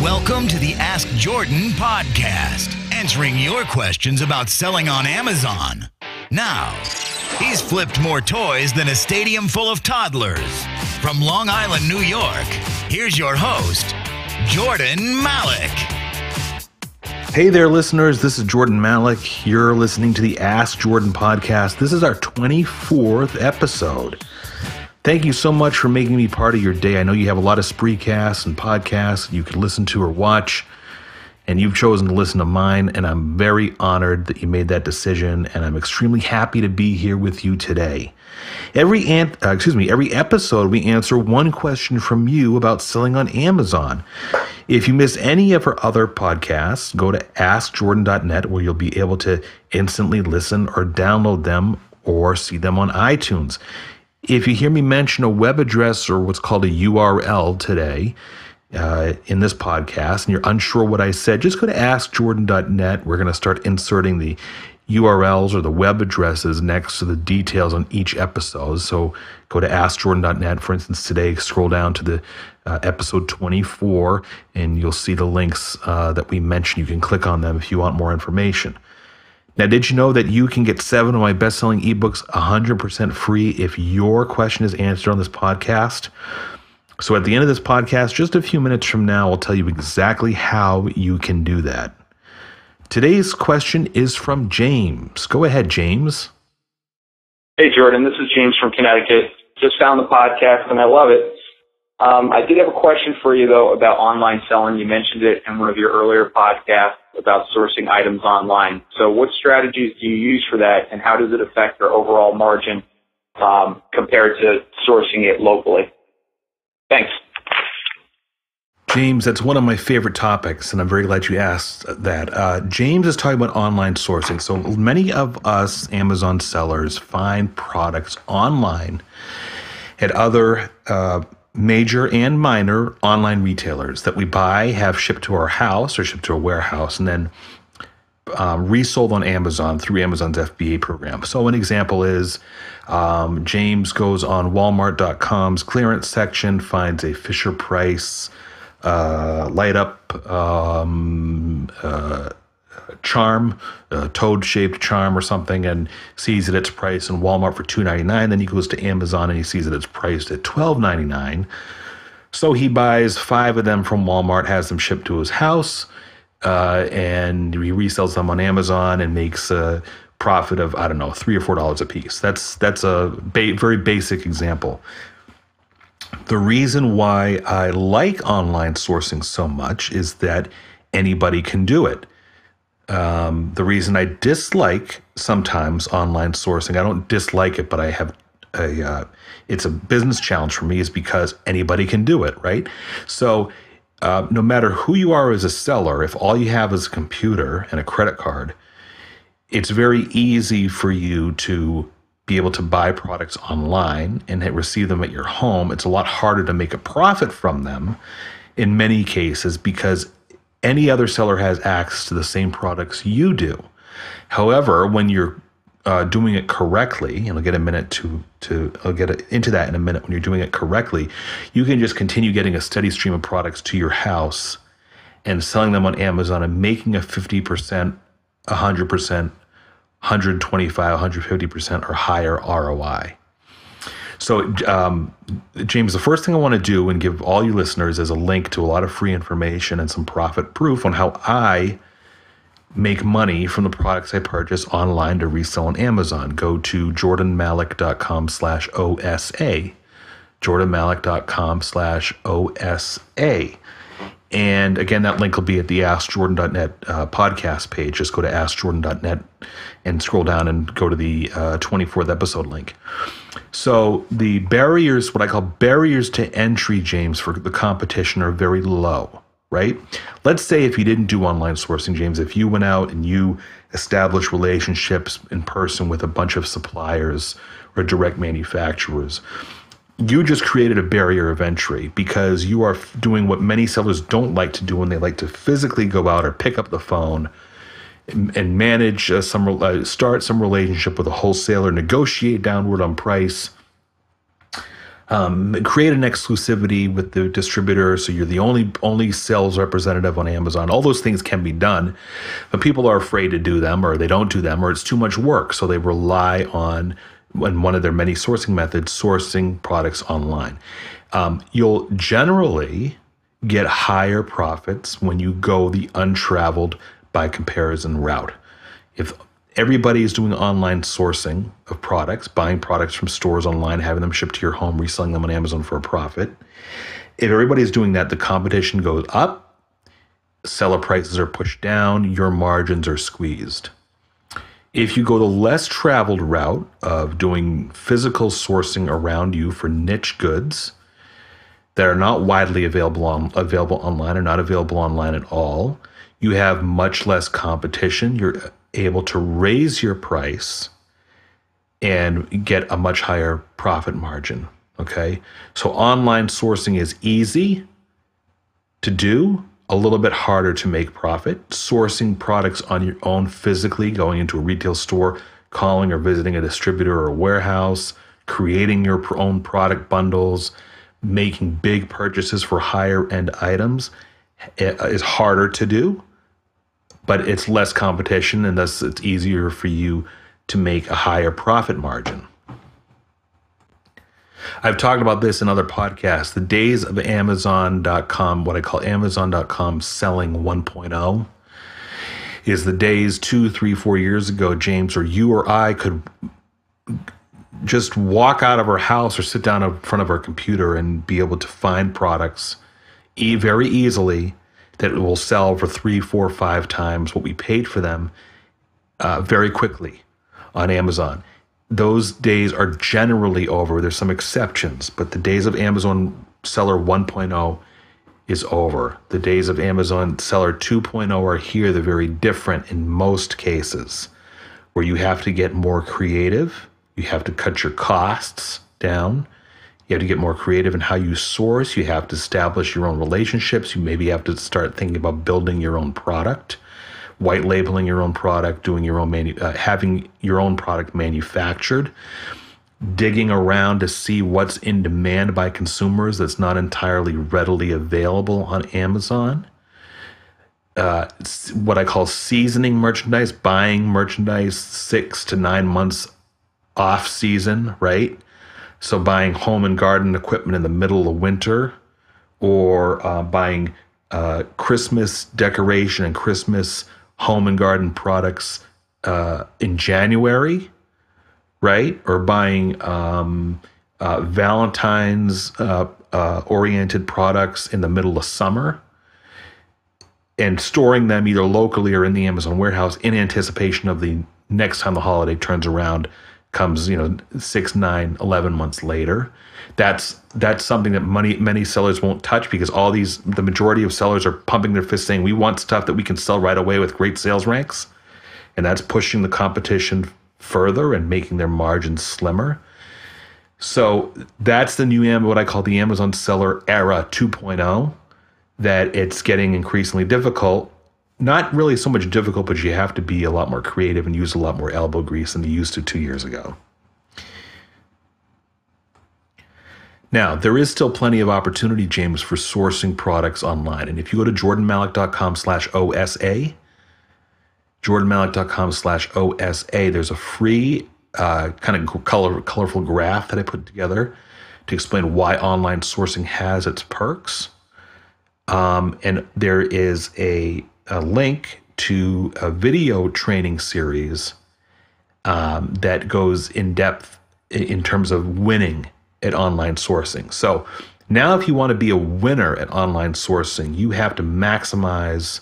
Welcome to the Ask Jordan podcast, answering your questions about selling on Amazon. Now, he's flipped more toys than a stadium full of toddlers. From Long Island, New York, here's your host, Jordan Malik. Hey there, listeners. This is Jordan Malik. You're listening to the Ask Jordan podcast. This is our 24th episode. Thank you so much for making me part of your day. I know you have a lot of spreecasts and podcasts you could listen to or watch, and you've chosen to listen to mine, and I'm very honored that you made that decision, and I'm extremely happy to be here with you today. Every episode, we answer one question from you about selling on Amazon. If you miss any of our other podcasts, go to askjordan.net, where you'll be able to instantly listen or download them or see them on iTunes. If you hear me mention a web address or what's called a URL today in this podcast, and you're unsure what I said, just go to askjordan.net. We're going to start inserting the URLs or the web addresses next to the details on each episode. So go to askjordan.net. For instance, today, scroll down to the episode 24, and you'll see the links that we mentioned. You can click on them if you want more information. Now, did you know that you can get 7 of my best-selling ebooks 100% free if your question is answered on this podcast? So at the end of this podcast, just a few minutes from now, I'll tell you exactly how you can do that. Today's question is from James. Go ahead, James. Hey, Jordan. This is James from Connecticut. Just found the podcast, and I love it. I did have a question for you, though, about online selling. You mentioned it in one of your earlier podcasts about sourcing items online. So what strategies do you use for that, and how does it affect your overall margin compared to sourcing it locally? Thanks. James, that's one of my favorite topics, and I'm very glad you asked that. James is talking about online sourcing. So many of us Amazon sellers find products online at other major and minor online retailers that we buy, have shipped to our house or shipped to a warehouse, and then resold on Amazon through Amazon's FBA program. So an example is James goes on Walmart.com's clearance section, finds a Fisher Price light up charm, a toad-shaped charm or something, and sees that it's priced in Walmart for $2.99. Then he goes to Amazon and he sees that it's priced at $12.99. So he buys 5 of them from Walmart, has them shipped to his house, and he resells them on Amazon and makes a profit of, $3 or $4 a piece. That's a very basic example. The reason why I like online sourcing so much is that anybody can do it. The reason I dislike sometimes online sourcing, I don't dislike it, but I have it's a business challenge for me, is because anybody can do it, right? So no matter who you are as a seller, if all you have is a computer and a credit card, it's very easy for you to be able to buy products online and receive them at your home. It's a lot harder to make a profit from them in many cases because any other seller has access to the same products you do. However, when you're doing it correctly, and I'll get into that in a minute. When you're doing it correctly, you can just continue getting a steady stream of products to your house and selling them on Amazon and making a 50%, 100%, 125, 150% or higher ROI. So, James, the first thing I want to do and give all you listeners is a link to a lot of free information and some profit proof on how I make money from the products I purchase online to resell on Amazon. Go to jordanmalik.com/OSA, jordanmalik.com/OSA. And again, that link will be at the askjordan.net podcast page. Just go to askjordan.net and scroll down and go to the 24th episode link. So the barriers, what I call barriers to entry, James, for the competition are very low, right? Let's say if you didn't do online sourcing, James, if you went out and you established relationships in person with a bunch of suppliers or direct manufacturers, you just created a barrier of entry because you are doing what many sellers don't like to do when they like to physically go out or pick up the phone and manage start some relationship with a wholesaler, negotiate downward on price, Create an exclusivity with the distributor, so you're the only sales representative on Amazon. All those things can be done, but people are afraid to do them, or they don't do them, or it's too much work. So they rely on, in one of their many sourcing methods, sourcing products online. You'll generally get higher profits when you go the untraveled by comparison route. If everybody is doing online sourcing of products, buying products from stores online, having them shipped to your home, reselling them on Amazon for a profit. If everybody's doing that, the competition goes up, seller prices are pushed down, your margins are squeezed. If you go the less traveled route of doing physical sourcing around you for niche goods that are not widely available online or not available online at all, you have much less competition. You're able to raise your price and get a much higher profit margin, okay? So online sourcing is easy to do, a little bit harder to make profit. Sourcing products on your own physically, going into a retail store, calling or visiting a distributor or a warehouse, creating your own product bundles, making big purchases for higher end items is harder to do, but it's less competition, and thus it's easier for you to make a higher profit margin. I've talked about this in other podcasts. The days of Amazon.com, what I call Amazon.com selling 1.0, is the days 2, 3, 4 years ago, James, or you or I could just walk out of our house or sit down in front of our computer and be able to find products very easily that will sell for 3, 4, 5 times what we paid for them very quickly on Amazon. Those days are generally over. There's some exceptions, but the days of Amazon Seller 1.0 is over. The days of Amazon Seller 2.0 are here. They're very different in most cases, where you have to get more creative. You have to cut your costs down. You have to get more creative in how you source. You have to establish your own relationships. You maybe have to start thinking about building your own product, white labeling your own product, doing your own having your own product manufactured, digging around to see what's in demand by consumers that's not entirely readily available on Amazon. What I call seasoning merchandise, buying merchandise 6 to 9 months off season, right? So buying home and garden equipment in the middle of winter, or buying Christmas decoration and Christmas home and garden products in January, right? Or buying Valentine's oriented products in the middle of summer and storing them either locally or in the Amazon warehouse in anticipation of the next time the holiday turns around, comes 6, 9, 11 months later. That's something that many sellers won't touch, because the majority of sellers are pumping their fists saying, we want stuff that we can sell right away with great sales ranks. And that's pushing the competition further and making their margins slimmer. So that's the new what I call the Amazon Seller Era 2.0, that it's getting increasingly difficult. Not really so much difficult, but you have to be a lot more creative and use a lot more elbow grease than you used to 2 years ago. Now, there is still plenty of opportunity, James, for sourcing products online. And if you go to jordanmalik.com/OSA, jordanmalik.com/OSA, there's a free kind of colorful graph that I put together to explain why online sourcing has its perks. And there is a link to a video training series that goes in depth in terms of winning at online sourcing. So now if you want to be a winner at online sourcing, you have to maximize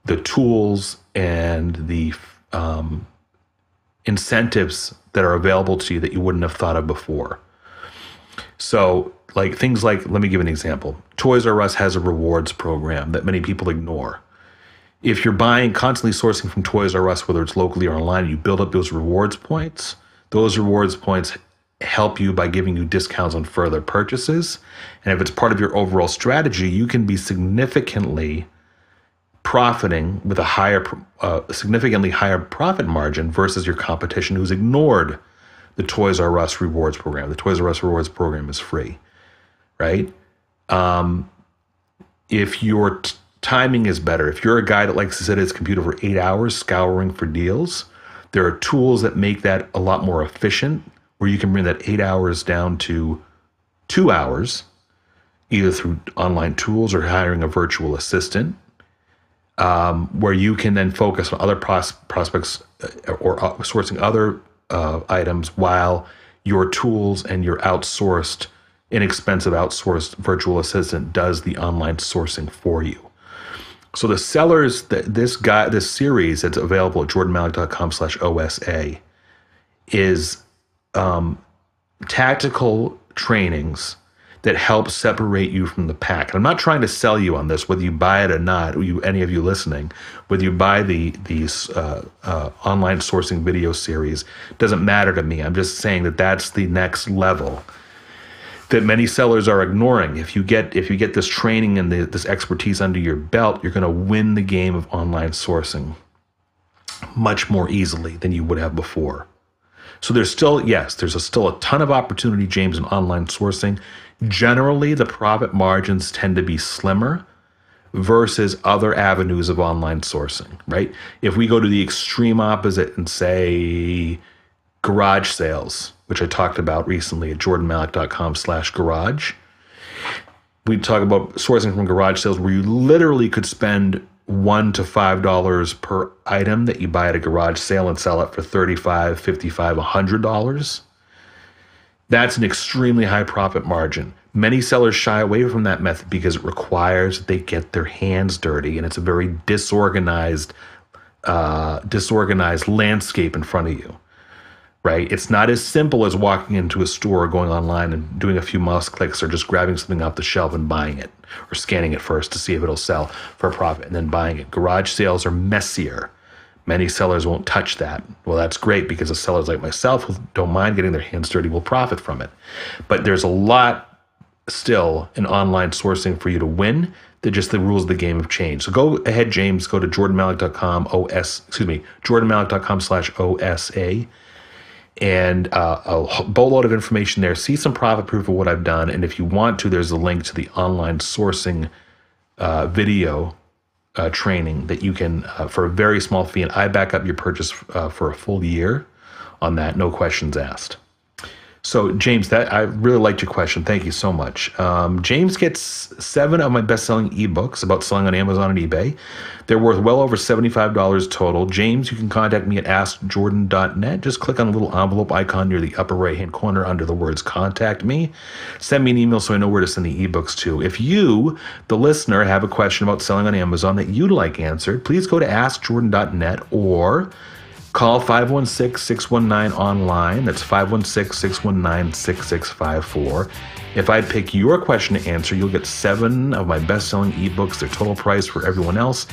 the tools and the incentives that are available to you that you wouldn't have thought of before. So let me give an example. Toys R Us has a rewards program that many people ignore. If you're constantly sourcing from Toys R Us, whether it's locally or online, you build up those rewards points. Those rewards points help you by giving you discounts on further purchases. And if it's part of your overall strategy, you can be significantly profiting with a significantly higher profit margin versus your competition, who's ignored the Toys R Us rewards program. The Toys R Us rewards program is free, right? If your timing is better, if you're a guy that likes to sit at his computer for 8 hours scouring for deals, there are tools that make that a lot more efficient, where you can bring that 8 hours down to 2 hours, either through online tools or hiring a virtual assistant, where you can then focus on other prospects or sourcing other items while your tools and your inexpensive outsourced virtual assistant does the online sourcing for you. So the sellers, this series that's available at jordanmalik.com/OSA is tactical trainings that help separate you from the pack. And I'm not trying to sell you on this, whether you buy it or not, any of you listening, whether you buy these online sourcing video series, doesn't matter to me. I'm just saying that that's the next level that many sellers are ignoring. If you get this training and this expertise under your belt, you're going to win the game of online sourcing much more easily than you would have before. So there's still a ton of opportunity, James, in online sourcing. Generally, the profit margins tend to be slimmer versus other avenues of online sourcing, right? If we go to the extreme opposite and say garage sales, which I talked about recently at jordanmalik.com/garage, we talk about sourcing from garage sales where you literally could spend $1 to $5 per item that you buy at a garage sale and sell it for $35, $55, $100. That's an extremely high profit margin. Many sellers shy away from that method because it requires that they get their hands dirty, and it's a very disorganized landscape in front of you, right? It's not as simple as walking into a store or going online and doing a few mouse clicks or just grabbing something off the shelf and buying it or scanning it first to see if it'll sell for a profit and then buying it. Garage sales are messier. Many sellers won't touch that. Well, that's great because the sellers like myself who don't mind getting their hands dirty will profit from it. But there's a lot still in online sourcing for you to win. The rules of the game have changed. So go ahead, James, go to jordanmalik.com/OSA and a boatload of information there. See some profit proof of what I've done. And if you want to, there's a link to the online sourcing video training that you can, for a very small fee, and I back up your purchase for a full year on that, no questions asked. So, James, I really liked your question. Thank you so much. James gets 7 of my best-selling ebooks about selling on Amazon and eBay. They're worth well over $75 total. James, you can contact me at askjordan.net. Just click on the little envelope icon near the upper right-hand corner under the words Contact Me. Send me an email so I know where to send the ebooks to. If you, the listener, have a question about selling on Amazon that you'd like answered, please go to askjordan.net or call 516-619-online. That's 516-619-6654. If I pick your question to answer, you'll get 7 of my best-selling ebooks. Their total price for everyone else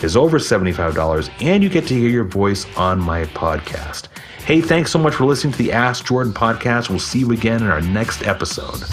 is over $75, and you get to hear your voice on my podcast. Hey, thanks so much for listening to the Ask Jordan podcast. We'll see you again in our next episode.